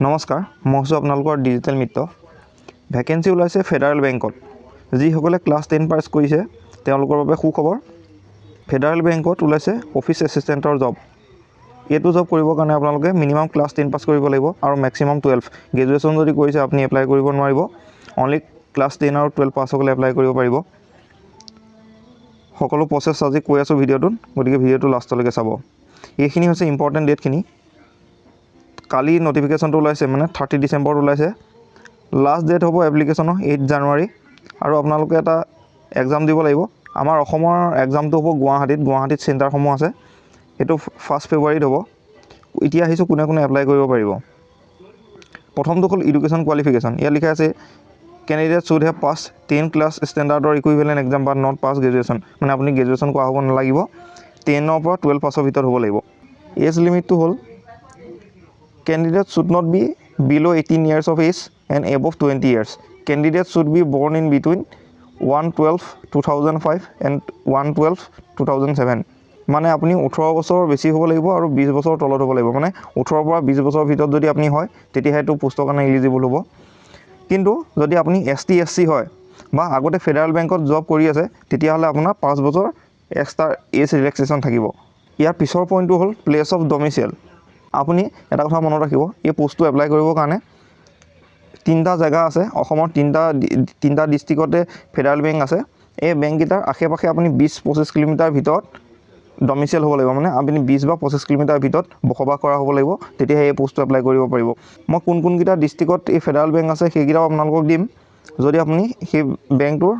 নমস্কাৰ মই আছোঁ আপোনালোকৰ ডিজিটেল মিত্ৰ ভ্যাকেন্সি ওলাইছে ফেডাৰেল বেংকত যিসকলে ক্লাছ 10 পাছ কৰিছে তেওঁলোকৰ বাবে সুখবৰ ফেডাৰেল বেংকত ওলাইছে অফিচ এছিষ্টেণ্টৰ জব এইটো জব কৰিবৰ কাৰণে আপোনালোকে মিনিমাম ক্লাছ 10 পাছ কৰিব লাগিব আৰু ম্যাক্সিমাম 12 গ্ৰেজুৱেশ্যন যদি কৰিছে আপুনি এপ্লাই কৰিব নোৱাৰিব অনলি ক্লাছ 10 আৰু 12 পাছ হ'লে এপ্লাই কৰিব পাৰিব সকলো প্ৰসেছ আজি কৈ আছোঁ ভিডিঅ'টোত গতিকে ভিডিঅ'টো লাষ্টলৈকে চাব এইখিনি হৈছে ইম্পৰ্টেণ্ট ডেটখিনি কালি নটিফিকেশনটো ওলাইছে মানে 30 ডিসেম্বৰ ওলাইছে লাষ্ট ডেট হ'ব এপ্লিকেশনৰ 8 জানুৱাৰী আৰু আপোনালোকে এটা এক্সাম দিব লাগিব আমাৰ অসমৰ এক্সামটো হ'ব গুৱাহাটীত চেণ্টাৰসমূহ আছে এটো 1 ফেব্ৰুৱাৰীত হ'ব এতিয়া আহিছো কোনে কোনে এপ্লাই কৰিব পাৰিব প্ৰথমটো হ'ল এডুকেশ্যন কোৱালিফিকেশ্যন ইয়াত লিখা আছে candidate should have passed 10 class standard or equivalent exam but not pass graduation মানে আপুনি গ্ৰেজুৱেশ্যন কৰা হ'ব নালাগিব 10 ৰ পৰা 12 পাছৰ ভিতৰত হ'ব লাগিব এজ লিমিটটো হ'ল Candidates should not be below 18 years of age and above 20 years. Candidates should be born in between 1/12/2005 and 1/12/2007. মানে আপুনি 18 বছৰ বেছি হ'ব লাগিব আৰু 20 বছৰ তলত হ'ব লাগিব মানে 18 পৰা 20 বছৰৰ ভিতৰত যদি আপুনি হয় তেতিয়া হেতু পোষ্টৰ কাৰণে এলিজিবল হ'ব কিন্তু যদি আপুনি ST SC হয় বা আগতে ফেডাৰেল বেংকত জব কৰি আছে তেতিয়া হলে আপোনাৰ 5 বছৰ এক্সট্ৰা এজ ৰিলেক্সেশন থাকিব ইয়াৰ পিছৰ পইণ্টটো হ'ল প্লেস অফ ডমিসাইল আপুনি এটা কথা মনত ৰাখিব এই পোষ্টটো এপ্লাই কৰিবৰ কাৰণে তিনটা জায়গা আছে অসমৰ তিনটা ডিস্ট্ৰিক্টতে ফেডাৰেল বেংক আছে এই বেংককেইটাৰ আশে-পাশে আপুনি 20-25 কিলোমিটাৰ ভিতৰত ডমিসাইল হ'ব লাগিব মানে আপুনি 20 বা 25 কিলোমিটাৰ ভিতৰত বসবাস কৰা হ'ব লাগিব তেতিয়া এই পোষ্টটো এপ্লাই কৰিব পাৰিব মই কোন কিটা ডিস্ট্ৰিক্টত এই ফেডাৰেল বেংক আছে সেইকেইটা আপোনালোকক দিম যদি আপুনি সেই বেংকটোৰ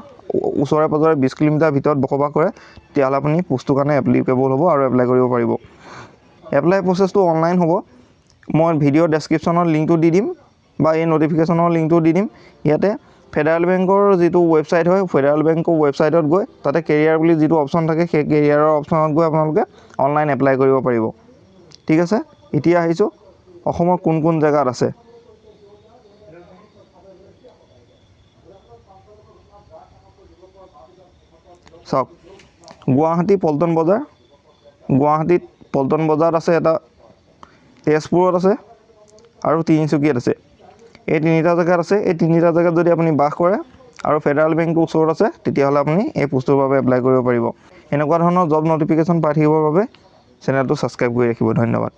ওচৰে পাজৰে 20 কিলোমিটাৰ ভিতৰত বসবাস কৰে তেতিয়াহ'লে আপুনি পোষ্টটোৰ কাৰণে এপ্লিকেবল হ'ব আৰু এপ্লাই কৰিব পাৰিব এপ্লাই প্ৰসেছটো অনলাইন হ'ব মই ভিডিও ডেসক্ৰিপচনৰ লিংকটো দি দিম বা এই নটিফিকেশনৰ লিংকটো দি দিম ইয়াতে ফেডাৰেল বেংকৰ যেটো ওয়েবসাইট হয় ফেডাৰেল বেংকৰ ওয়েবসাইটত গৈ তাতে কেৰিয়াৰ বুলি যেটো অপচন থাকে সেই কেৰিয়াৰৰ অপচনত গৈ আপোনালোকে অনলাইন এপ্লাই কৰিব পাৰিব ঠিক আছে এতিয়া আহিছো অসমৰ কোন জায়গাত আছে সব গুৱাহাটী পল্টন বজাৰত আছে এটা তেজপুৰত আছে আৰু তিনিচুকীয়াত আছে এই তিনিটা জায়গাত আছে এই তিনিটা জায়গাত যদি আপুনি বাস কৰে আৰু ফেডাৰেল বেংকটো ওচৰত আছে তেতিয়াহ'লে আপুনি এই পোষ্টৰ বাবে এপ্লাই কৰিব পাৰিব এনেকুৱা ধৰণৰ জব নটিফিকেশন পাই থাকিবৰ বাবে চেনেলটো সাবস্ক্ৰাইব কৰি ৰাখিব ধন্যবাদ